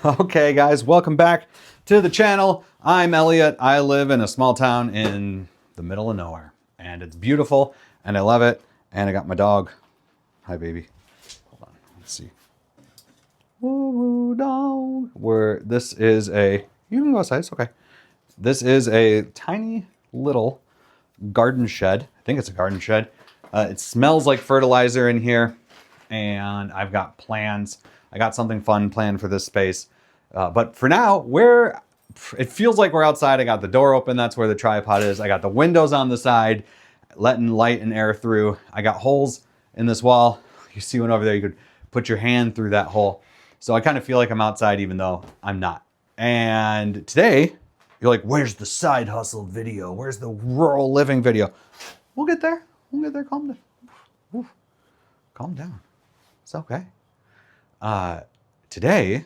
Okay, guys, welcome back to the channel. I'm Elliot. I live in a small town in the middle of nowhere, and it's beautiful, and I love it. And I got my dog. Hi, baby. Hold on. Let's see. Woo woo dog. This is a. You can go outside. It's okay. This is a tiny little garden shed. I think it's a garden shed. It smells like fertilizer in here, and I've got plans. I got something fun planned for this space. But for now, it feels like we're outside. I got the door open. That's where the tripod is. I got the windows on the side, letting light and air through. I got holes in this wall. You see one over there. You could put your hand through that hole. So I kind of feel like I'm outside, even though I'm not. And today, you're like, where's the side hustle video? Where's the rural living video? We'll get there. We'll get there. Calm down. Oof. Calm down. It's okay. Today,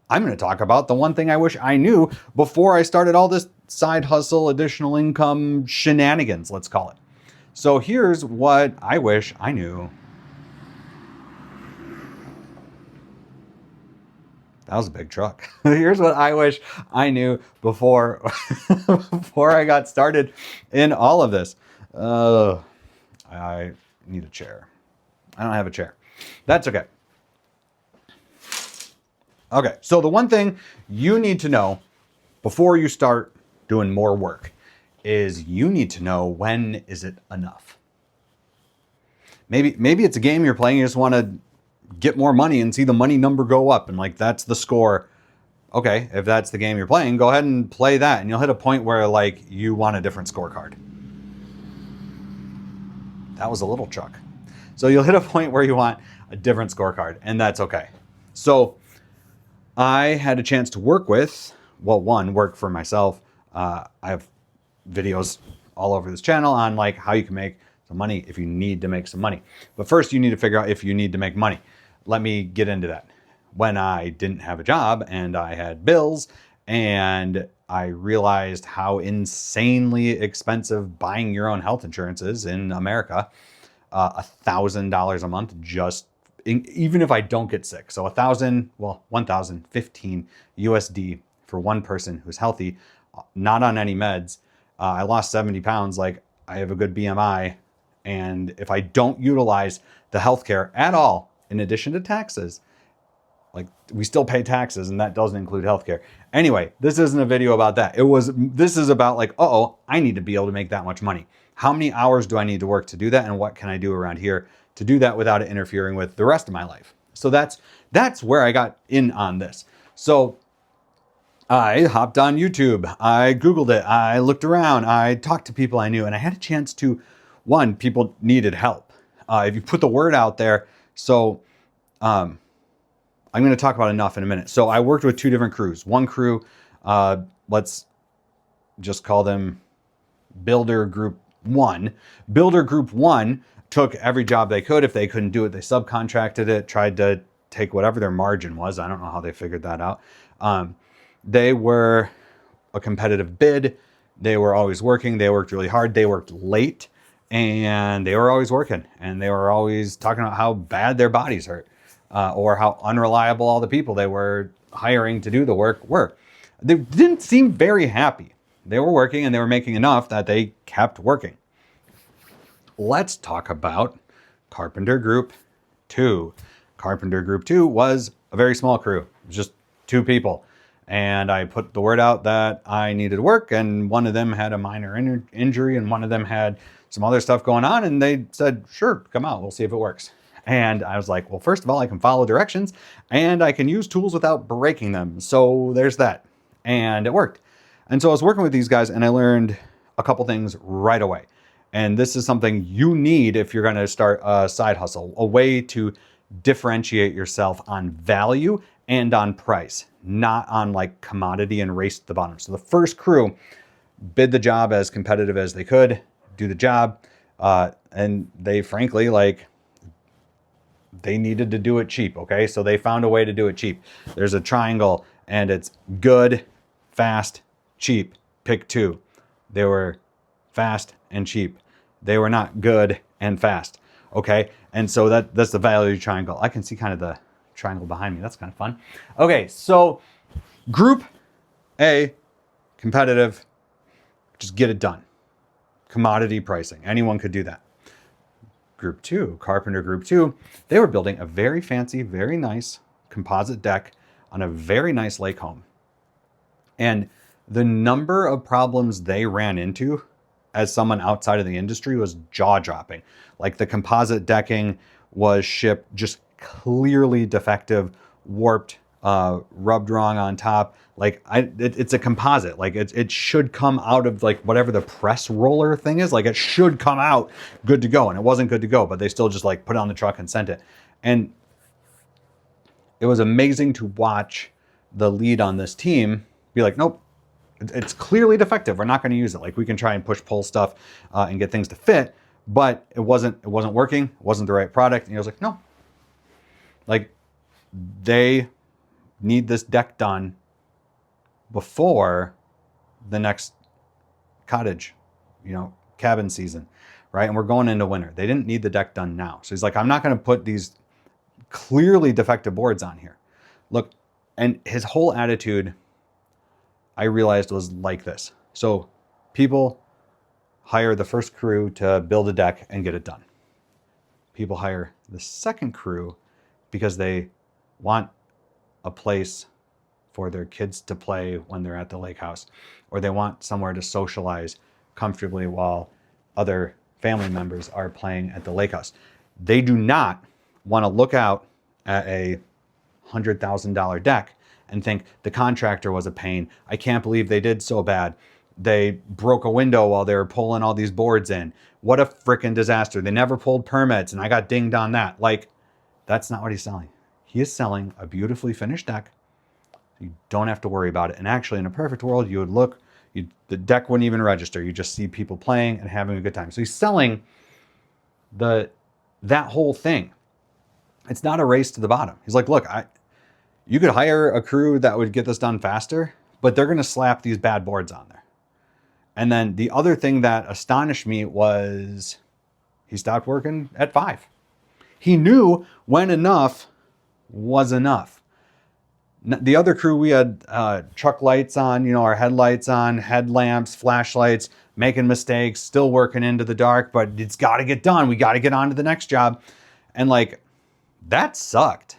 I'm going to talk about the one thing I wish I knew before I started all this side hustle, additional income shenanigans, let's call it. So here's what I wish I knew. That was a big truck. Here's what I wish I knew before I got started in all of this. I need a chair. I don't have a chair. That's okay. Okay, so the one thing you need to know before you start doing more work is you need to know, when is it enough? Maybe it's a game you're playing, you just want to get more money and see the money number go up, and like that's the score. Okay, if that's the game you're playing, go ahead and play that, and you'll hit a point where like you want a different scorecard. That was a little truck. So you'll hit a point where you want a different scorecard, and that's okay. So I had a chance to work for myself. I have videos all over this channel on like how you can make some money if you need to make some money. But first you need to figure out if you need to make money. Let me get into that. When I didn't have a job and I had bills and I realized how insanely expensive buying your own health insurance is in America, $1,000 a month even if I don't get sick. So 1,015 USD for one person who's healthy, not on any meds. I lost 70 pounds. Like, I have a good BMI. And if I don't utilize the healthcare at all, in addition to taxes, like we still pay taxes and that doesn't include healthcare. Anyway, this isn't a video about that. This is about like, I need to be able to make that much money. How many hours do I need to work to do that? And what can I do around here to do that without it interfering with the rest of my life? So that's where I got in on this. So I hopped on YouTube, I Googled it, I looked around, I talked to people I knew, and I had a chance to, people needed help. If you put the word out there, so I'm going to talk about enough in a minute. So I worked with two different crews. One crew, let's just call them Builder Group 1. Builder Group 1 took every job they could. If they couldn't do it, they subcontracted it, tried to take whatever their margin was. I don't know how they figured that out. They were a competitive bid. They were always working. They worked really hard. They worked late, and they were always working. And they were always talking about how bad their bodies hurt, or how unreliable all the people they were hiring to do the work were. They didn't seem very happy. They were working and they were making enough that they kept working. Let's talk about Carpenter Group 2. Carpenter Group 2 was a very small crew. It was just two people. And I put the word out that I needed work, and one of them had a minor injury and one of them had some other stuff going on, and they said, sure, come out, we'll see if it works. And I was like, well, first of all, I can follow directions and I can use tools without breaking them. So there's that. And it worked. And so I was working with these guys and I learned a couple things right away. And this is something you need if you're going to start a side hustle, a way to differentiate yourself on value and on price, not on like commodity and race to the bottom. So the first crew bid the job as competitive as they could, do the job. And they frankly, they needed to do it cheap. Okay. So they found a way to do it cheap. There's a triangle and it's good, fast, cheap. Pick two. They were fast and cheap. They were not good and fast. Okay. And so that's the value triangle. I can see kind of the triangle behind me. That's kind of fun. Okay, so group A, competitive, just get it done. Commodity pricing. Anyone could do that. Group 2, Carpenter Group 2, they were building a very fancy, very nice composite deck on a very nice lake home. And the number of problems they ran into as someone outside of the industry was jaw-dropping. Like the composite decking was shipped just clearly defective, warped, rubbed wrong on top. Like it's a composite. Like it should come out of like whatever the press roller thing is. Like it should come out good to go, and it wasn't good to go. But they still just like put it on the truck and sent it. And it was amazing to watch the lead on this team be like, nope, it's clearly defective. We're not going to use it. Like we can try and push pull stuff and get things to fit, but it wasn't working. It wasn't the right product. And he was like, no, like they need this deck done before the next cottage, cabin season, right? And we're going into winter. They didn't need the deck done now. So he's like, I'm not going to put these clearly defective boards on here. Look, and his whole attitude, I realized, was like this. So people hire the first crew to build a deck and get it done. People hire the second crew because they want a place for their kids to play when they're at the lake house, or they want somewhere to socialize comfortably while other family members are playing at the lake house. They do not want to look out at a $100,000 deck and think the contractor was a pain. I can't believe they did so bad. They broke a window while they were pulling all these boards in. What a freaking disaster. They never pulled permits and I got dinged on that. Like, that's not what he's selling. He is selling a beautifully finished deck. You don't have to worry about it. And actually, in a perfect world, you would look, the deck wouldn't even register. You just see people playing and having a good time. So he's selling that whole thing. It's not a race to the bottom. He's like, look, you could hire a crew that would get this done faster, but they're going to slap these bad boards on there. And then the other thing that astonished me was he stopped working at 5. He knew when enough was enough. The other crew, we had truck lights on, our headlights on, headlamps, flashlights, making mistakes, still working into the dark, but it's got to get done. We got to get on to the next job. And like, that sucked.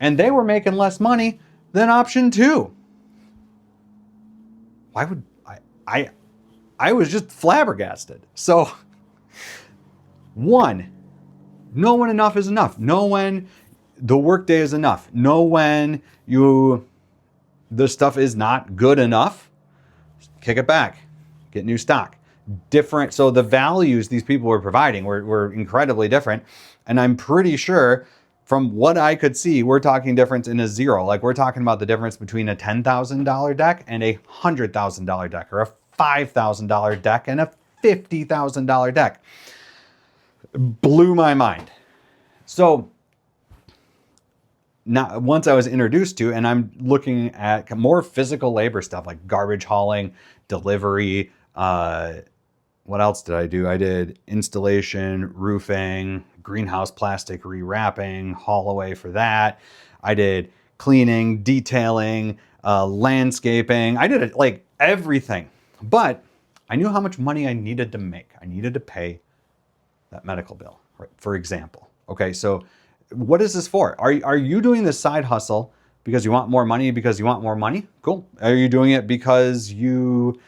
And they were making less money than option 2. Why would I was just flabbergasted. So 1, know when enough is enough. Know when the workday is enough. Know when the stuff is not good enough. Kick it back. Get new stock. Different. So the values these people were providing were incredibly different. And I'm pretty sure from what I could see, we're talking difference in a zero. Like we're talking about the difference between a $10,000 deck and a $100,000 deck, or a $5,000 deck and a $50,000 deck. Blew my mind. So now, once I was introduced to, and I'm looking at more physical labor stuff like garbage hauling, delivery. What else did I do? I did installation, roofing, greenhouse plastic rewrapping, haul away for that. I did cleaning, detailing, landscaping. I did it like everything. But I knew how much money I needed to make. I needed to pay that medical bill, right? For example. Okay, so what is this for? Are you doing this side hustle because you want more money because you want more money? Cool. Are you doing it because you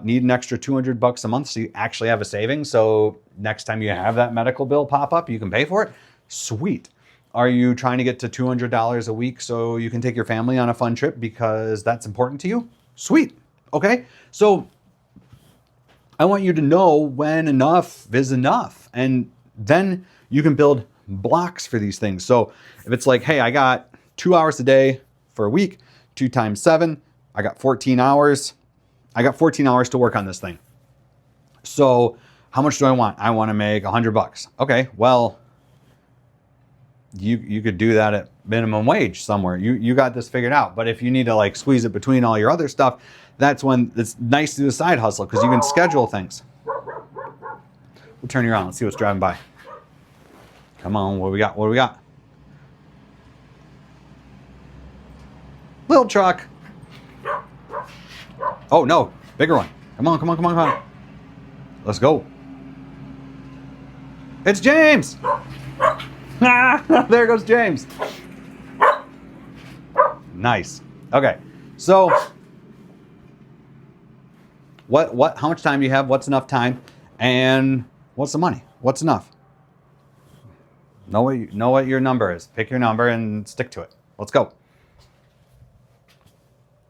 need an extra $200 a month so you actually have a savings, so next time you have that medical bill pop up, you can pay for it? Sweet. Are you trying to get to $200 a week so you can take your family on a fun trip because that's important to you? Sweet. Okay. So I want you to know when enough is enough. And then you can build blocks for these things. So if it's like, hey, I got 2 hours a day for a week, 2 times 7, I got 14 hours. I got 14 hours to work on this thing. So how much do I want? I want to make $100. Okay, well, you could do that at minimum wage somewhere. You got this figured out. But if you need to like squeeze it between all your other stuff, that's when it's nice to do a side hustle because you can schedule things. We'll turn you around. Let's see what's driving by. Come on, what do we got? What do we got? Little truck. Oh no, bigger one. Come on, come on, come on, come on. Let's go. It's James. There goes James. Nice. Okay. So how much time do you have? What's enough time? And what's the money? What's enough? Know what your number is. Pick your number and stick to it. Let's go.